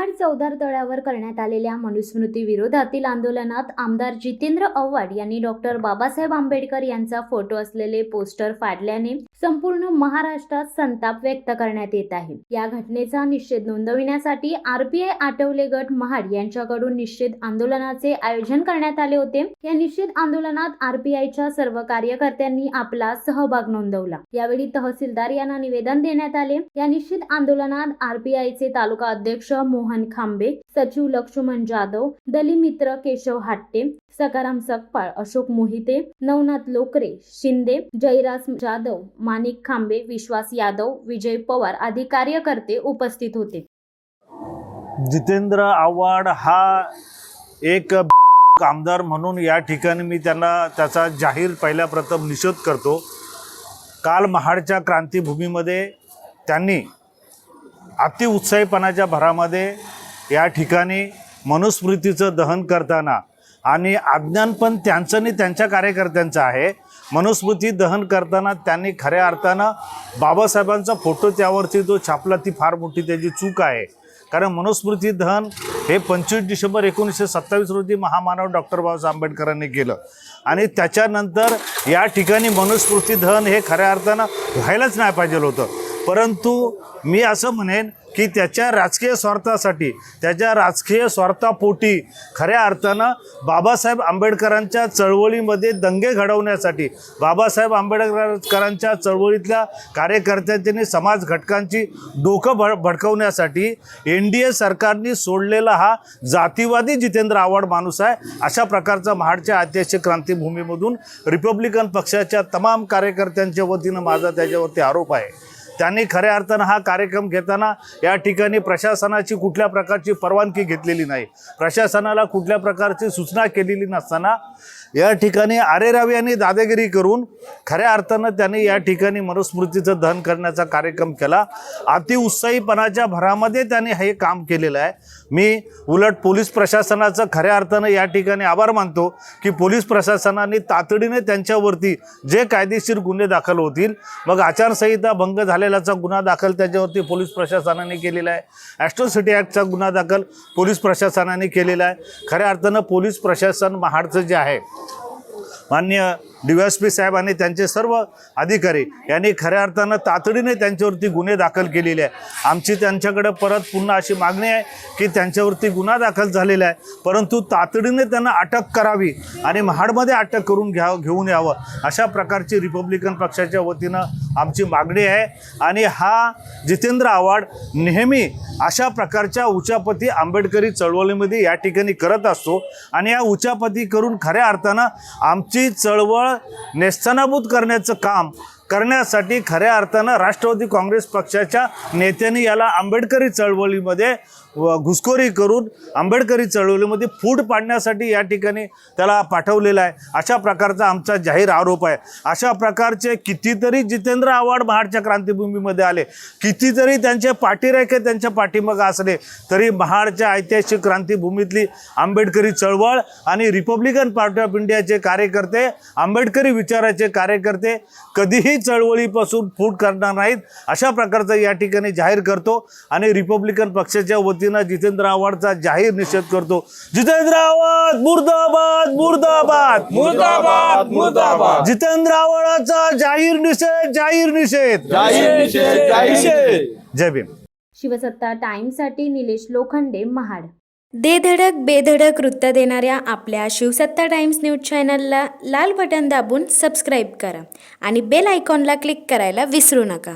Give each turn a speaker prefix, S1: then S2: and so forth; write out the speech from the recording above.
S1: महाड चौदार तळ्यावर करण्यात आलेल्या मनुस्मृती विरोधातील आंदोलनात आमदार जितेंद्र आव्हाड यांनी डॉक्टर बाबासाहेब आंबेडकर यांचा फोटो असलेले पोस्टर फाडल्याने संपूर्ण महाराष्ट्रात संताप व्यक्त करण्यात येत आहे। या घटनेचा निषेध नोंदविण्यासाठी आरपीआय आठवले गट महाड यांच्याकडून निषेध आंदोलनाचे आयोजन करण्यात आले होते। या निषेध आंदोलनात आरपीआयच्या सर्व कार्यकर्त्यांनी आपला सहभाग नोंदवला। यावेळी तहसीलदार यांना निवेदन देण्यात आले। या निषेध आंदोलनात आरपीआयचे तालुका अध्यक्ष मोहन खांबे, सचिव लक्ष्मण जाधव, दलिमित्र केशव हाट्टे, सकाराम सकपाळ, अशोक मोहिते, नवनाथ लोकरे, शिंदे, जयराज जाधव, माणिक खांबे, विश्वास यादव, विजय पवार आदी कार्यकर्ते उपस्थित होते।
S2: जितेंद्र आव्हाड हा एक आमदार म्हणून या ठिकाणी मी त्याचा जाहीर पहिल्या प्रथम निषेध करतो। काल महाडच्या क्रांतीभूमीमध्ये त्यांनी अतिउत्साहीपणाच्या भरामध्ये या ठिकाणी मनुस्मृतीचं दहन करताना, आणि अज्ञान पण त्यांचं नाही त्यांच्या कार्यकर्त्यांचं आहे, मनुस्मृती दहन करताना त्यांनी खऱ्या अर्थानं बाबासाहेबांचा फोटो त्यावरती जो छापला ती फार मोठी त्याची चूक आहे। कारण मनुस्मृती दहन हे 25 डिसेंबर 1927 रोजी महामानव डॉक्टर बाबासाहेब आंबेडकरांनी केलं, आणि त्याच्यानंतर या ठिकाणी मनुस्मृती दहन हे खऱ्या अर्थानं व्हायलाच नाही पाहिजे होतं। परंतु मी असं म्हणेन की त्याच्या राजकीय स्वार्थासाठी, त्याच्या राजकीय स्वार्थापोटी खऱ्या अर्थानं बाबासाहेब आंबेडकरांच्या चळवळीमध्ये दंगे घडवण्यासाठी, बाबासाहेब आंबेडकरांच्या चळवळीतल्या कार्यकर्त्यांनी समाज घटकांची डोकं भडकवण्यासाठी NDA सरकारने सोडलेला हा जातीवादी जितेंद्र आव्हाड माणूस आहे। अशा प्रकारचा महाडच्या ऐतिहासिक क्रांतीभूमीमधून रिपब्लिकन पक्षाच्या तमाम कार्यकर्त्यांच्या वतीनं माझा त्याच्यावरती आरोप आहे। त्यांनी खऱ्या अर्थानं हा कार्यक्रम घेताना या ठिकाणी प्रशासनाची कुठल्या प्रकारची परवानगी घेतलेली नाही, प्रशासनाला कुठल्या प्रकारची सूचना केलेली नसताना या ठिकाणी आरेरावी यांनी दादागिरी करून खऱ्या अर्थानं त्यांनी या ठिकाणी मनुस्मृतीचं दहन करण्याचा कार्यक्रम केला। अतिउत्साहीपणाच्या भरामध्ये त्यांनी हे काम केलेलं आहे। मी उलट पोलीस प्रशासनाचं खऱ्या अर्थानं या ठिकाणी आभार मानतो की पोलीस प्रशासनाने तातडीने त्यांच्यावरती जे कायदेशीर गुन्हे दाखल होतील, मग आचारसंहिता भंग झालेल्याचा गुन्हा दाखल त्याच्यावरती पोलीस प्रशासनाने केलेला आहे, ॲट्रॉसिटी ॲक्टचा गुन्हा दाखल पोलीस प्रशासनाने केलेला आहे। खऱ्या अर्थानं पोलीस प्रशासन महाडचं जे आहे, माननीय DYSP साहेब आणि त्यांचे सर्व अधिकारी यांनी खऱ्या अर्थानं तातडीने त्यांच्यावरती गुन्हे दाखल केलेले आहे। आमची त्यांच्याकडे परत पुन्हा अशी मागणी आहे की त्यांच्यावरती गुन्हा दाखल झालेला आहे, परंतु तातडीने त्यांना अटक करावी आणि महाडमध्ये अटक करून घेऊन यावं, अशा प्रकारची रिपब्लिकन पक्षाच्या वतीनं आमची मागणी आहे। आणि हा जितेंद्र आव्हाड नेहमी अशा प्रकारच्या उचापती आंबेडकरी चळवळीमध्ये या ठिकाणी करत असतो, आणि या उचापती करून खऱ्या अर्थानं आमची चळवळ नेस्तनाबूत करण्याचं काम करण्यासाठी खऱ्या अर्थानं राष्ट्रवादी काँग्रेस पक्षाच्या नेत्यांनी याला आंबेडकरी चळवळीमध्ये घुसखोरी करून आंबेडकरी चळवळीमध्ये फूट पाडण्यासाठी या ठिकाणी त्याला पाठवलेला आहे, अशा प्रकारचा आमचा जाहीर आरोप आहे। अशा प्रकारचे कितीतरी जितेंद्र आव्हाड महाडच्या क्रांतीभूमीमध्ये आले, कितीतरी त्यांचे पाठीरेखे त्यांच्या पाठीमागे असले, तरी महाडच्या ऐतिहासिक क्रांतीभूमीतली आंबेडकरी चळवळ आणि रिपब्लिकन पार्टी ऑफ इंडियाचे कार्यकर्ते, आंबेडकरी विचाराचे कार्यकर्ते कधीही चळवळीपासून फूट करणार नाहीत, अशा प्रकारचा या ठिकाणी जाहीर करतो। आणि रिपब्लिकन पक्षाच्या वतीनं जितेंद्र आव्हाडचा जाहीर निषेध करतो। जितेंद्र आव्हाड मुर्दाबाद, मुर्दाबाद, मुर्दाबाद, मुर्दाबाद। जितेंद्र आव्हाडाचा जाहीर निषेध, जाहीर निषेध, जाहीर निषेध, जाहीर निषेध। जय भीम।
S1: शिवसत्ता टाइम्ससाठी निलेश लोखंडे, महाड। दे धडक बेधडक वृत्त देणाऱ्या आपल्या शिवसत्ता टाइम्स न्यूज चॅनलला लाल बटन दाबून सबस्क्राईब करा आणि बेल आयकॉनला क्लिक करायला विसरू नका।